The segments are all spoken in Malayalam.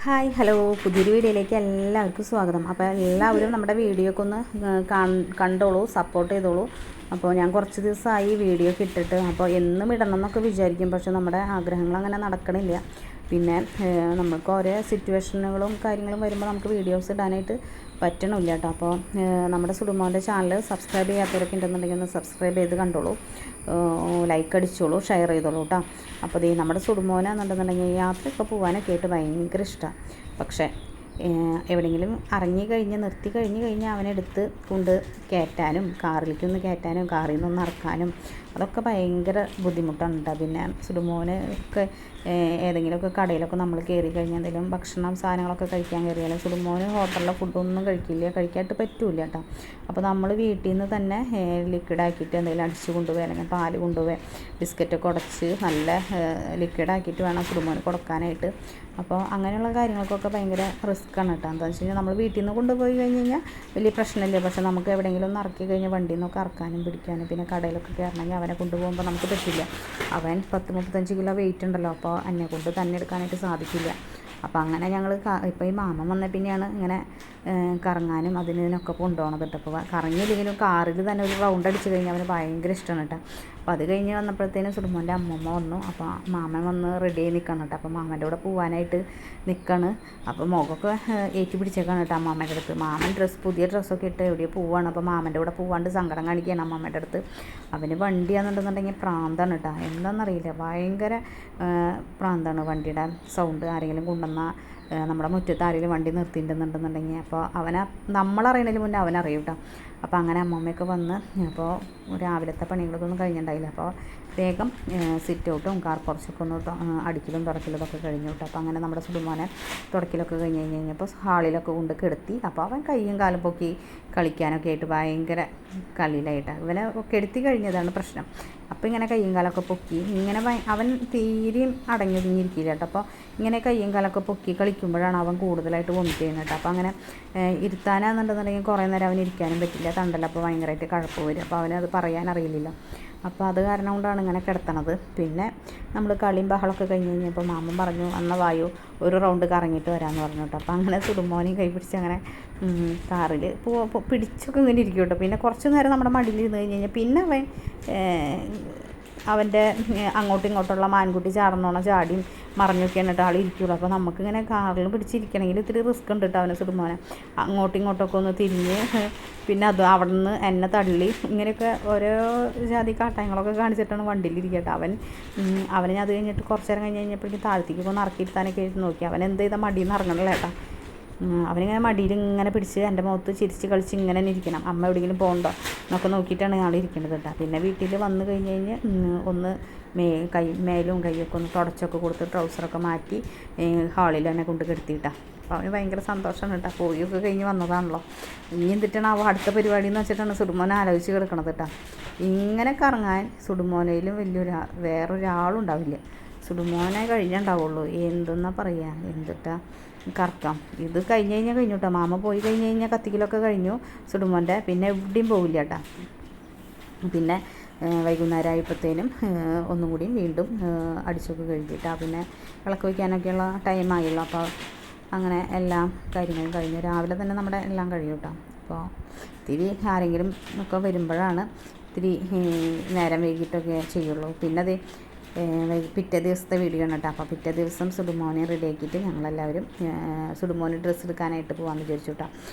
ഹായ് ഹലോ പുതിയൊരു വീഡിയോയിലേക്ക് എല്ലാവർക്കും സ്വാഗതം. അപ്പോൾ എല്ലാവരും നമ്മുടെ വീഡിയോ ഒക്കെ ഒന്ന് കണ്ടോളൂ, സപ്പോർട്ട് ചെയ്തോളൂ. അപ്പോൾ ഞാൻ കുറച്ച് ദിവസമായി വീഡിയോ ഒക്കെ ഇട്ടിട്ട്, അപ്പോൾ എന്നും ഇടണം എന്നൊക്കെ വിചാരിക്കും, പക്ഷെ നമ്മുടെ ആഗ്രഹങ്ങൾ അങ്ങനെ നടക്കണില്ല. പിന്നെ നമുക്ക് ഓരോ സിറ്റുവേഷനുകളും കാര്യങ്ങളും വരുമ്പോൾ നമുക്ക് വീഡിയോസ് ഇടാനായിട്ട് പറ്റണില്ല കേട്ടോ. അപ്പോൾ നമ്മുടെ സുടുമോൻ്റെ ചാനൽ സബ്സ്ക്രൈബ് ചെയ്യാത്തവരൊക്കെ ഉണ്ടെന്നുണ്ടെങ്കിൽ ഒന്ന് സബ്സ്ക്രൈബ് ചെയ്ത് കണ്ടോളൂ, ലൈക്ക് അടിച്ചോളൂ, ഷെയർ ചെയ്തോളൂ കേട്ടോ. അപ്പോൾ നമ്മുടെ സുടുമോനാണെന്നുണ്ടെന്നുണ്ടെങ്കിൽ യാത്രയൊക്കെ പോകാനൊക്കെ ആയിട്ട് ഭയങ്കര ഇഷ്ടമാണ്. പക്ഷേ എവിടെയെങ്കിലും ഇറങ്ങി കഴിഞ്ഞ് നിർത്തി കഴിഞ്ഞാൽ അവനെടുത്ത് കൊണ്ട് കയറ്റാനും കാറിലേക്കൊന്ന് കയറ്റാനും കാറിൽ നിന്നൊന്ന് ഇറക്കാനും അതൊക്കെ ഭയങ്കര ബുദ്ധിമുട്ടാണ് കേട്ടോ. പിന്നെ സുടുമോന് ഒക്കെ ഏതെങ്കിലുമൊക്കെ കടയിലൊക്കെ നമ്മൾ കയറി കഴിഞ്ഞാൽ എന്തെങ്കിലും ഭക്ഷണം സാധനങ്ങളൊക്കെ കഴിക്കാൻ കയറിയാലും സുടുമോന് ഹോട്ടലിലെ ഫുഡൊന്നും കഴിക്കാനായിട്ട് പറ്റില്ല കേട്ടോ. അപ്പോൾ നമ്മൾ വീട്ടിൽ നിന്ന് തന്നെ ലിക്വിഡാക്കിയിട്ട് എന്തെങ്കിലും അടിച്ച് കൊണ്ടുപോയി, അല്ലെങ്കിൽ പാല് കൊണ്ടുപോയി ബിസ്ക്കറ്റൊക്കെ ഉടച്ച് നല്ല ലിക്വിഡാക്കിയിട്ട് വേണം സുടുമോന് കൊടുക്കാനായിട്ട്. അപ്പോൾ അങ്ങനെയുള്ള കാര്യങ്ങൾക്കൊക്കെ ഭയങ്കര റിസ്ക്കാണ് കേട്ടോ. എന്താണെന്ന് വെച്ച് കഴിഞ്ഞാൽ നമ്മൾ വീട്ടിൽ നിന്ന് കൊണ്ടുപോയി കഴിഞ്ഞ് കഴിഞ്ഞാൽ വലിയ പ്രശ്നമില്ല. പക്ഷേ നമുക്ക് എവിടെയെങ്കിലും ഒന്ന് ഇറക്കി കഴിഞ്ഞാൽ വണ്ടിയിൽ നിന്നൊക്കെ ഇറക്കാനും പിടിക്കാനും പിന്നെ കടയിലൊക്കെ കയറണമെങ്കിൽ അവനെ കൊണ്ടുപോകുമ്പോൾ നമുക്ക് പറ്റില്ല. അവൻ 10-35 കിലോ വെയിറ്റ് ഉണ്ടല്ലോ, അപ്പോൾ എന്നെ കൊണ്ട് തന്നെ എടുക്കാനായിട്ട് സാധിക്കില്ല. അപ്പോൾ അങ്ങനെ ഞങ്ങൾ ഇപ്പോൾ ഈ മാമൻ വന്ന പിന്നെയാണ് ഇങ്ങനെ കറങ്ങാനും ഇതിനൊക്കെ കൊണ്ടുപോകണത് കേട്ടോ. അപ്പോൾ കറങ്ങിയില്ലെങ്കിലും കാറിൽ തന്നെ ഒരു റൗണ്ട് അടിച്ച് കഴിഞ്ഞാൽ അവന് ഭയങ്കര ഇഷ്ടമാണ് കേട്ടോ. അപ്പോൾ അത് കഴിഞ്ഞ് വന്നപ്പോഴത്തേനും സുടുമോൻ്റെ അമ്മമ്മ വന്നു. അപ്പോൾ മാമൻ വന്ന് റെഡി ആയി നിൽക്കണം കേട്ടോ. അപ്പോൾ മാമൻ്റെ കൂടെ പോകാനായിട്ട് നിൽക്കുകയാണ്. അപ്പോൾ മുഖമൊക്കെ ഏറ്റി പിടിച്ചേക്കാണ് കേട്ടോ അമ്മമ്മേൻ്റെ അടുത്ത്. മാമൻ പുതിയ ഡ്രസ്സൊക്കെ ഇട്ട് എവിടെയോ പോവുകയാണ്. അപ്പോൾ മാമൻ്റെ കൂടെ പോവാണ്ട് സങ്കടം കാണിക്കുകയാണ് അമ്മമ്മേൻ്റെ അടുത്ത്. അവന് വണ്ടിയാണെന്നുണ്ടെന്നുണ്ടെങ്കിൽ പ്രാന്താണ് കേട്ടോ. എന്താണെന്നറിയില്ല, ഭയങ്കര പ്രാന്താണ് വണ്ടിയുടെ സൗണ്ട്. ആരെങ്കിലും കൊണ്ടുവന്നാൽ നമ്മുടെ മുറ്റത്ത് ആരെങ്കിലും വണ്ടി നിർത്തിയിട്ടുണ്ടെന്നുണ്ടെന്നുണ്ടെങ്കിൽ അപ്പോൾ നമ്മളറിയണതിന് മുന്നേ അവനറിയും കേട്ടോ. അപ്പോൾ അങ്ങനെ അമ്മമ്മയൊക്കെ വന്ന് അപ്പോൾ രാവിലത്തെ പണികളൊന്നും കഴിഞ്ഞിട്ടുണ്ടായില്ല. അപ്പോൾ വേഗം സിറ്റ് ഔട്ടും കാർ കുറച്ചൊക്കെ ഒന്ന് അടിക്കലും തുടക്കലും ഇതൊക്കെ കഴിഞ്ഞു കേട്ടോ. അപ്പോൾ അങ്ങനെ നമ്മുടെ സുടുമോനെ തുടക്കലൊക്കെ കഴിഞ്ഞപ്പോൾ ഹാളിലൊക്കെ കൊണ്ട് കിടത്തി. അപ്പോൾ അവൻ കയ്യും കാലും പൊക്കി കളിക്കാനൊക്കെ ആയിട്ട് ഭയങ്കര കളിയിലായിട്ടാണ്. ഇവനെ കെടുത്തി കഴിഞ്ഞതാണ് പ്രശ്നം. അപ്പോൾ ഇങ്ങനെ കയ്യും കാലൊക്കെ പൊക്കി ഇങ്ങനെ അവൻ തീരെയും അടങ്ങി ഒതുങ്ങിയിരിക്കില്ല കേട്ടോ. അപ്പോൾ ഇങ്ങനെ കയ്യും കാലൊക്കെ പൊക്കി കളിക്കുമ്പോഴാണ് അവൻ കൂടുതലായിട്ട് വൊമിറ്റ് ചെയ്യുന്നത് കേട്ടോ. അപ്പോൾ അങ്ങനെ ഇരുത്താനാണെന്നുണ്ടെന്നുണ്ടെങ്കിൽ കുറേ നേരം അവന് ഇരിക്കാനും പറ്റില്ല, തണ്ടല്ല. അപ്പോൾ ഭയങ്കരമായിട്ട് കഴപ്പ് വരും. അപ്പോൾ അവനത് പറയാൻ അറിയില്ല. അപ്പോൾ അത് കാരണം കൊണ്ടാണ് ഇങ്ങനെ കിടത്തണത്. പിന്നെ നമ്മൾ കളിയും ബഹളമൊക്കെ കഴിഞ്ഞ് കഴിഞ്ഞപ്പോൾ മാമൻ പറഞ്ഞു അന്ന വായു ഒരു റൗണ്ട് കറങ്ങിയിട്ട് വരാമെന്ന് പറഞ്ഞു കേട്ടോ. അപ്പോൾ അങ്ങനെ സുടുമോനെയും കൈ പിടിച്ച് അങ്ങനെ കാറിൽ പിടിച്ചൊക്കെ ഇങ്ങനെ ഇരിക്കും കേട്ടോ. പിന്നെ കുറച്ച് നേരം നമ്മുടെ മടിയിൽ ഇരുന്ന് കഴിഞ്ഞ് പിന്നെ അവൻ്റെ അങ്ങോട്ടും ഇങ്ങോട്ടുള്ള മാൻകുട്ടി ചാടുന്നോണം ചാടിയും മറിഞ്ഞൊക്കെയാണ് കേട്ടോ ആൾ ഇരിക്കുള്ളൂ. അപ്പോൾ നമുക്കിങ്ങനെ കാറിൽ പിടിച്ചിരിക്കണമെങ്കിൽ ഇത്തിരി റിസ്ക് ഉണ്ട് കേട്ടോ. അവനെ സുടുമോനെ അങ്ങോട്ടും ഇങ്ങോട്ടൊക്കെ ഒന്ന് തിരിഞ്ഞ് പിന്നെ അവിടെ നിന്ന് എന്നെ തള്ളി ഇങ്ങനെയൊക്കെ ഓരോ ജാതി കാട്ടായങ്ങളൊക്കെ കാണിച്ചിട്ടാണ് വണ്ടിയിലിരിക്കട്ടെ. അവനെ അത് കഴിഞ്ഞിട്ട് കുറച്ച് നേരം കഴിഞ്ഞപ്പോഴേക്കും താഴത്തേക്ക് ഒന്ന് ഇറക്കിയിരുത്താനൊക്കെ നോക്കി. അവൻ എന്ത് ചെയ്താൽ മടിയിൽ നിന്ന് ഇറങ്ങണല്ലോ ഏട്ടാ. അവനിങ്ങനെ മടിയിൽ ഇങ്ങനെ പിടിച്ച് എൻ്റെ മുഖത്ത് ചിരിച്ച് കളിച്ച് ഇങ്ങനെ തന്നെ ഇരിക്കണം. അമ്മ എവിടെയെങ്കിലും പോകണ്ടോ എന്നൊക്കെ നോക്കിയിട്ടാണ് ആൾ ഇരിക്കേണ്ടത് കേട്ടോ. പിന്നെ വീട്ടിൽ വന്നു കഴിഞ്ഞ് ഒന്ന് മേലും കൈയൊക്കെ ഒന്ന് തുടച്ചൊക്കെ കൊടുത്ത് ട്രൗസറൊക്കെ മാറ്റി ഹാളിൽ തന്നെ കൊണ്ട് കിടത്തിയിട്ടാണ്. അപ്പോൾ അവന് ഭയങ്കര സന്തോഷമാണ് കേട്ടോ. പോയൊക്കെ കഴിഞ്ഞ് വന്നതാണല്ലോ. ഇനി എന്തിട്ടാണ് അടുത്ത പരിപാടി എന്ന് വെച്ചിട്ടാണ് സുടുമോനെ ആലോചിച്ച് കിടക്കണത് കേട്ടോ. ഇങ്ങനെ കറങ്ങാൻ സുടുമോനയിലും വേറൊരാളുണ്ടാവില്ല. സുടുമോനെ കഴിഞ്ഞുണ്ടാവുള്ളൂ. എന്തെന്നാ പറയുക, എന്തിട്ടാ കറക്കാം. ഇത് കഴിഞ്ഞ് കഴിഞ്ഞു കേട്ടോ. മാമ പോയി കഴിഞ്ഞ് കത്തിക്കലൊക്കെ കഴിഞ്ഞു സുടുമോൻ്റെ. പിന്നെ എവിടെയും പോവില്ല കേട്ടോ. പിന്നെ വൈകുന്നേരം ആയപ്പോഴത്തേനും ഒന്നും കൂടി വീണ്ടും അടിച്ചൊക്കെ കഴിഞ്ഞിട്ടാണ്. പിന്നെ വിളക്ക് വയ്ക്കാനൊക്കെയുള്ള ടൈമായല്ലോ. അപ്പോൾ അങ്ങനെ എല്ലാ കാര്യങ്ങളും കഴിഞ്ഞു. രാവിലെ തന്നെ നമ്മുടെ എല്ലാം കഴിയും കേട്ടോ. അപ്പോൾ ഇത്തിരി ആരെങ്കിലും ഒക്കെ വരുമ്പോഴാണ് ഇത്തിരി നേരം വൈകിട്ടൊക്കെ ചെയ്യുള്ളൂ. പിന്നെ അത് പിറ്റേ ദിവസത്തെ വീഡിയോ ആണ് കേട്ടോ. അപ്പോൾ പിറ്റേ ദിവസം സുടുമോനെ റെഡിയാക്കിയിട്ട് ഞങ്ങളെല്ലാവരും സുടുമോന് ഡ്രസ്സ് എടുക്കാനായിട്ട് പോകാമെന്ന് വിചാരിച്ചു കേട്ടോ.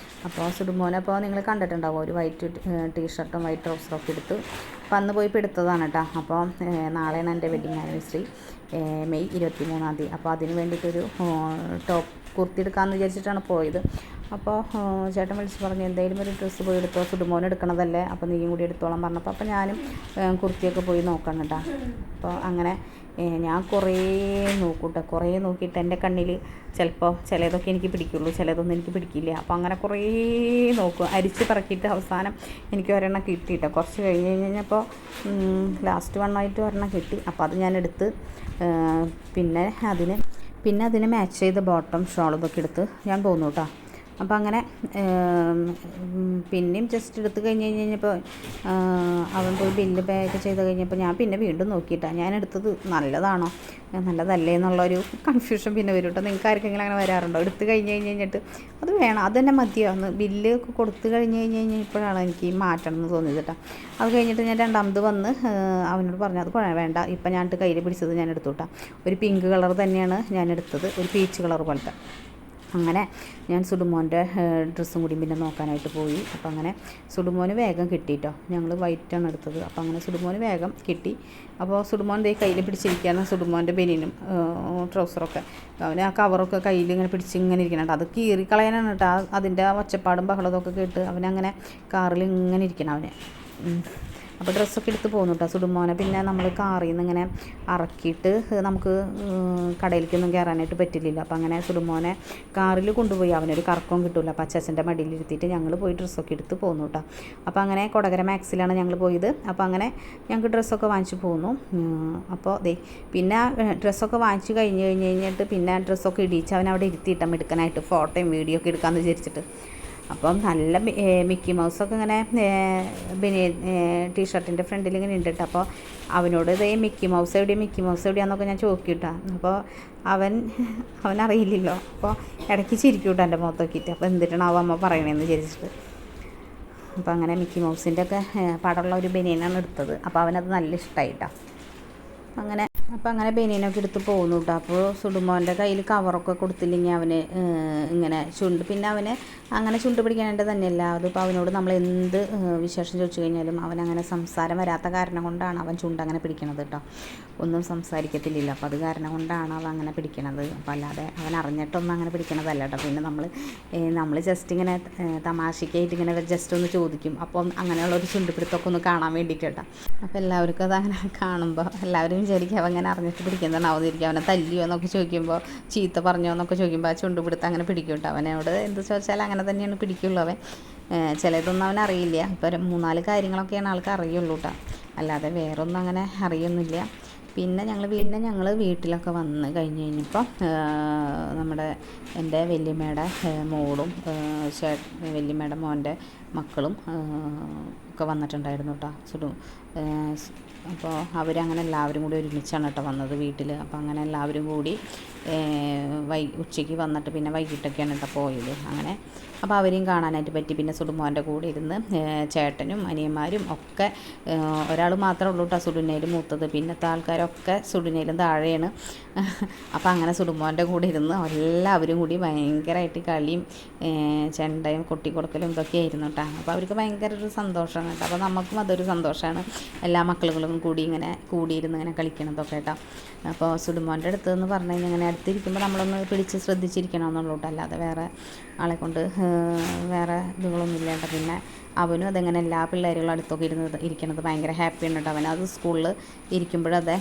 അപ്പോൾ സുടുമോനെ അപ്പോൾ നിങ്ങൾ കണ്ടിട്ടുണ്ടാവും, ഒരു വൈറ്റ് ടീഷർട്ടും വൈറ്റ് ട്രൗസറൊക്കെ എടുത്ത് അപ്പോൾ അന്ന് പോയി എടുത്തതാണ് കേട്ടോ. അപ്പോൾ നാളെയാണ് എൻ്റെ വെഡിങ് ആനിവേഴ്സറി, മെയ് 23-ാം തീയതി. അപ്പോൾ അതിന് വേണ്ടിയിട്ടൊരു കുർത്തി എടുക്കാമെന്ന് വിചാരിച്ചിട്ടാണ് പോയത്. അപ്പോൾ ചേട്ടൻ വിളിച്ച് പറഞ്ഞു എന്തായാലും ഒരു ഡ്രസ്സ് പോയി എടുത്തോ, സുടുമോൻ എടുക്കണതല്ലേ, അപ്പോൾ നീയും കൂടി എടുത്തോളം പറഞ്ഞപ്പോൾ അപ്പോൾ ഞാനും കുർത്തിയൊക്കെ പോയി നോക്കണം കേട്ടോ. അപ്പോൾ അങ്ങനെ ഞാൻ കുറേ നോക്കൂട്ടോ. കുറേ നോക്കിയിട്ട് എൻ്റെ കണ്ണിൽ ചിലപ്പോൾ ചിലതൊക്കെ എനിക്ക് പിടിക്കുള്ളൂ, ചിലതൊന്നും എനിക്ക് പിടിക്കില്ല. അപ്പോൾ അങ്ങനെ കുറേ നോക്കും, അരിച്ച് പറക്കിയിട്ട് അവസാനം എനിക്ക് ഒരെണ്ണം കിട്ടിയിട്ടോ. കുറച്ച് കഴിഞ്ഞ് കഴിഞ്ഞപ്പോൾ ലാസ്റ്റ് വണ്ണമായിട്ട് ഒരെണ്ണം കിട്ടി. അപ്പോൾ അത് ഞാൻ എടുത്ത് പിന്നെ അതിന് മാച്ച് ചെയ്ത ബോട്ടം ഷോൾ ഇതൊക്കെ എടുത്ത് ഞാൻ പോന്നു കേട്ടോ. അപ്പോൾ അങ്ങനെ പിന്നെയും ജസ്റ്റ് എടുത്ത് കഴിഞ്ഞപ്പോൾ അവൻ പോയി ബില്ല് പേ ഒക്കെ ചെയ്ത് കഴിഞ്ഞപ്പോൾ ഞാൻ പിന്നെ വീണ്ടും നോക്കിയിട്ടാണ് ഞാൻ എടുത്തത് നല്ലതാണോ നല്ലതല്ലേ എന്നുള്ളൊരു കൺഫ്യൂഷൻ പിന്നെ വരും കേട്ടോ. നിങ്ങൾക്ക് ആർക്കെങ്കിലും അങ്ങനെ വരാറുണ്ടോ? എടുത്ത് കഴിഞ്ഞിട്ട് അത് വേണം, അത് തന്നെ മതിയോ എന്ന് ബില്ല് കൊടുത്ത് കഴിഞ്ഞപ്പോഴാണ് എനിക്ക് മാറ്റണം എന്ന് തോന്നിയത് കേട്ടോ. അത് കഴിഞ്ഞിട്ട് ഞാൻ രണ്ടാമത് വന്ന് അവനോട് പറഞ്ഞു അത് വേണ്ട, ഇപ്പം ഞാൻ കയ്യിൽ പിടിച്ചത് ഞാൻ എടുത്തു കേട്ടോ. ഒരു പിങ്ക് കളർ തന്നെയാണ് ഞാൻ എടുത്തത്, ഒരു പീച്ച് കളർ പോലത്തെ. അങ്ങനെ ഞാൻ സുഡുമോൻ്റെ ഡ്രസ്സും കൂടി പിന്നെ നോക്കാനായിട്ട് പോയി. അപ്പോൾ അങ്ങനെ സുഡുമോന് വേഗം കിട്ടി കേട്ടോ. ഞങ്ങൾ വൈറ്റാണ് എടുത്തത്. അപ്പോൾ അങ്ങനെ സുഡുമോന് വേഗം കിട്ടി. അപ്പോൾ സുഡുമോൻ ദേ കയ്യിൽ പിടിച്ചിരിക്കുകയാണ്, സുഡുമോൻ്റെ ബനിയനും ട്രൗസറൊക്കെ. അവന് ആ കവറൊക്കെ കയ്യിൽ ഇങ്ങനെ പിടിച്ച് ഇങ്ങനെ ഇരിക്കണം. അത് കീറിക്കളയാനാണ് കേട്ടോ. അതിൻ്റെ ആ ഒച്ചപ്പാടും ബഹളതൊക്കെ കേട്ട് അവനങ്ങനെ കാറിൽ ഇങ്ങനെ ഇരിക്കണം അവന്. അപ്പോൾ ഡ്രസ്സൊക്കെ എടുത്ത് പോകുന്നു കേട്ടോ സുഡുമോനെ. പിന്നെ നമ്മൾ കാറിൽ നിന്ന് ഇങ്ങനെ ഇറക്കിയിട്ട് നമുക്ക് കടയിലേക്കൊന്നും കയറാനായിട്ട് പറ്റില്ലല്ലോ. അപ്പോൾ അങ്ങനെ സുഡുമോനെ കാറിൽ കൊണ്ടുപോയി അവനൊരു കറക്കവും കിട്ടില്ല. അപ്പോൾ അച്ചാച്ചൻ്റെ മടിയിലിരുത്തിയിട്ട് ഞങ്ങൾ പോയി ഡ്രസ്സൊക്കെ എടുത്ത് പോകുന്നു കേട്ടോ. അപ്പോൾ അങ്ങനെ കൊടകര മാക്സിലാണ് ഞങ്ങൾ പോയത്. അപ്പോൾ അങ്ങനെ ഞങ്ങൾക്ക് ഡ്രസ്സൊക്കെ വാങ്ങിച്ച് പോന്നു. അപ്പോൾ പിന്നെ ഡ്രസ്സൊക്കെ വാങ്ങിച്ച് കഴിഞ്ഞിട്ട് പിന്നെ ഡ്രസ്സൊക്കെ ഇടിച്ച് അവൻ അവിടെ ഇരുത്തിയിട്ടാണ് എടുക്കാനായിട്ട് ഫോട്ടോയും വീഡിയോ ഒക്കെ എടുക്കാമെന്ന് വിചാരിച്ചിട്ട്. അപ്പം നല്ല മിക്കി മൗസൊക്കെ ഇങ്ങനെ ടീഷർട്ടിൻ്റെ ഫ്രണ്ടിൽ ഇങ്ങനെ ഉണ്ട് കേട്ടോ. അപ്പോൾ അവനോട് മിക്കി മൗസ് എവിടെയാണെന്നൊക്കെ ഞാൻ ചോദിക്കിട്ടാ. അപ്പോൾ അവനറിയില്ലല്ലോ. അപ്പോൾ ഇടയ്ക്ക് ചിരിക്കും കേട്ടോ എൻ്റെ മുഖത്ത് നോക്കിയിട്ട്. അപ്പോൾ എന്തിട്ടാണ് അമ്മ പറയണതെന്ന് വിചാരിച്ചിട്ട്. അപ്പോൾ അങ്ങനെ മിക്കി മൗസിൻ്റെ ഒക്കെ പടമുള്ള ഒരു ബനിയനാണ് എടുത്തത്. അപ്പോൾ അവനത് നല്ല ഇഷ്ടമായിട്ടാണ്. അപ്പോൾ അങ്ങനെ ബനിയനൊക്കെ എടുത്ത് പോകുന്നു കേട്ടോ. അപ്പോൾ സുഡുമോൻ്റെ കയ്യിൽ കവറൊക്കെ കൊടുത്തില്ലെങ്കിൽ അവന് ഇങ്ങനെ പിന്നെ അവന് അങ്ങനെ ചുണ്ട് പിടിക്കാനായിട്ട് തന്നെയല്ല. അതിപ്പോൾ അവനോട് നമ്മൾ എന്ത് വിശേഷം ചോദിച്ചു കഴിഞ്ഞാലും അവനങ്ങനെ സംസാരം വരാത്ത കാരണം കൊണ്ടാണ് അവൻ ചുണ്ട് അങ്ങനെ പിടിക്കണത് കേട്ടോ. ഒന്നും സംസാരിക്കത്തില്ല. അപ്പോൾ അത് കാരണം കൊണ്ടാണ് അവൻ അങ്ങനെ പിടിക്കണത്. അപ്പോൾ അല്ലാതെ അവൻ അറിഞ്ഞിട്ടൊന്നും അങ്ങനെ പിടിക്കണതല്ല കേട്ടോ. പിന്നെ നമ്മൾ ജസ്റ്റ് ഇങ്ങനെ തമാശയ്ക്കായിട്ട് ഇങ്ങനെ ജസ്റ്റ് ഒന്ന് ചോദിക്കും. അപ്പം അങ്ങനെയുള്ളൊരു ചുണ്ട് പിടുത്തമൊക്കെ ഒന്ന് കാണാൻ വേണ്ടിയിട്ട് കേട്ടോ. അപ്പോൾ എല്ലാവർക്കും അതങ്ങനെ കാണുമ്പോൾ എല്ലാവരും വിചാരിക്കും അവൻ അങ്ങനെ അറിഞ്ഞിട്ട് പിടിക്കുന്നതാവുന്നിരിക്കും. അവനെ തല്ലിയോ എന്നൊക്കെ ചോദിക്കുമ്പോൾ, ചീത്ത പറഞ്ഞോ എന്നൊക്കെ ചോദിക്കുമ്പോൾ ആ ചുണ്ട് പിടുത്തം അങ്ങനെ പിടിക്കും കേട്ടോ. അവനോട് എന്ത് ചോദിച്ചാൽ അങ്ങനെ തന്നെയാണ് പിടിക്കുള്ളൂ അവൻ. ചിലതൊന്നും അവനറിയില്ല. ഇപ്പോൾ 3-4 കാര്യങ്ങളൊക്കെയാണ് ആൾക്ക് അറിയുള്ളൂ കേട്ടോ. അല്ലാതെ വേറൊന്നും അങ്ങനെ അറിയൊന്നുമില്ല. പിന്നെ ഞങ്ങൾ വീട്ടിലൊക്കെ വന്ന് കഴിഞ്ഞപ്പോൾ എൻ്റെ വല്യമ്മയുടെ മോളും വല്യമ്മയുടെ മോൻ്റെ മക്കളും ഒക്കെ വന്നിട്ടുണ്ടായിരുന്നു കേട്ടോ. അപ്പോൾ അവരങ്ങനെ എല്ലാവരും കൂടി ഒരുമിച്ചാണ് കേട്ടോ വന്നത് വീട്ടിൽ. അപ്പോൾ അങ്ങനെ എല്ലാവരും കൂടി ഉച്ചയ്ക്ക് വന്നിട്ട് പിന്നെ വൈകിട്ടൊക്കെയാണ് കേട്ടോ പോയത്. അങ്ങനെ അപ്പോൾ അവരെയും കാണാനായിട്ട് പറ്റി. പിന്നെ സുഡുമോൻ്റെ കൂടെ ഇരുന്ന് ചേട്ടനും അനിയന്മാരും ഒക്കെ, ഒരാൾ മാത്രമേ ഉള്ളൂ കേട്ടോ സുഡുനയിലും മൂത്തത്. പിന്നത്തെ ആൾക്കാരൊക്കെ സുഡുനയിലും താഴെയാണ്. അപ്പോൾ അങ്ങനെ സുഡുമോൻ്റെ കൂടെ ഇരുന്ന് എല്ലാവരും കൂടി ഭയങ്കരമായിട്ട് കളിയും ചെണ്ടയും കൊട്ടിക്കൊടുക്കലും ഇതൊക്കെ ആയിരുന്നു കേട്ടോ. അപ്പോൾ അവർക്ക് ഭയങ്കര ഒരു സന്തോഷമാണ് കേട്ടോ. അപ്പോൾ നമുക്കും അതൊരു സന്തോഷമാണ്, എല്ലാ മക്കളുകളും കൂടിയിരുന്ന് ഇങ്ങനെ കളിക്കണതൊക്കെ കേട്ടോ. അപ്പോൾ സുഡുമോൻ്റെ അടുത്ത് എന്ന് പറഞ്ഞു കഴിഞ്ഞാൽ ഇങ്ങനെ അടുത്തിരിക്കുമ്പോൾ നമ്മളൊന്ന് പിടിച്ച് ശ്രദ്ധിച്ചിരിക്കണമെന്നുള്ളൂ കേട്ടോ. അല്ലാതെ വേറെ ആളെ കൊണ്ട് വേറെ ഇതുകളൊന്നുമില്ല കേട്ടോ. പിന്നെ അവനും അതെങ്ങനെ എല്ലാ പിള്ളേരുകളും അടുത്തൊക്കെ ഇരിക്കണത് ഭയങ്കര ഹാപ്പിയാണ് കേട്ടോ. അവനത് സ്കൂളിൽ ഇരിക്കുമ്പോഴതെ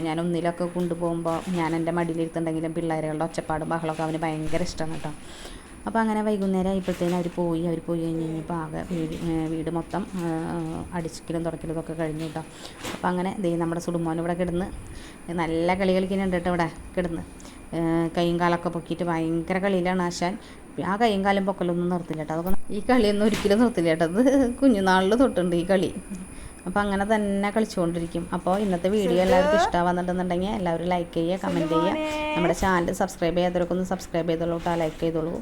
ഞാൻ ഒന്നിലൊക്കെ കൊണ്ടുപോകുമ്പോൾ ഞാൻ എൻ്റെ മടിയിലിരുത്തുണ്ടെങ്കിലും പിള്ളേരുകളുടെ ഒച്ചപ്പാടും ബഹളമൊക്കെ അവന് ഭയങ്കര ഇഷ്ടമാണ് കേട്ടോ. അപ്പോൾ അങ്ങനെ വൈകുന്നേരം ആയപ്പോഴത്തേനും അവർ പോയി കഴിഞ്ഞപ്പോൾ ആകെ വീട് മൊത്തം അടിച്ചിക്കലും തുടക്കലും ഇതൊക്കെ കഴിഞ്ഞു കേട്ടോ. അപ്പോൾ അങ്ങനെ നമ്മുടെ സുഡുമോൻ ഇവിടെ കിടന്ന് നല്ല കളി കളിക്കുന്നുണ്ട് കേട്ടോ. ഇവിടെ കിടന്ന് കൈയും കാലൊക്കെ പൊക്കിയിട്ട് ഭയങ്കര കളിയിലാണ് ആശാൻ. ആ കൈയും കാലും പൊക്കലൊന്നും നിർത്തില്ല കേട്ടോ. അതൊക്കെ ഈ കളിയൊന്നും ഒരിക്കലും നിർത്തില്ല കേട്ടോ. അത് കുഞ്ഞുനാളിൽ തൊട്ടുണ്ട് ഈ കളി. അപ്പോൾ അങ്ങനെ തന്നെ കളിച്ചുകൊണ്ടിരിക്കും. അപ്പോൾ ഇന്നത്തെ വീഡിയോ എല്ലാവർക്കും ഇഷ്ടമാവുന്നുണ്ടെന്നുണ്ടെങ്കിൽ എല്ലാവരും ലൈക്ക് ചെയ്യുക, കമൻറ്റ് ചെയ്യുക. നമ്മുടെ ചാനൽ സബ്സ്ക്രൈബ് ചെയ്യാത്തവരൊക്കെ ഒന്ന് സബ്സ്ക്രൈബ് ചെയ്തോളൂ കേട്ടോ, ലൈക്ക് ചെയ്തോളൂ.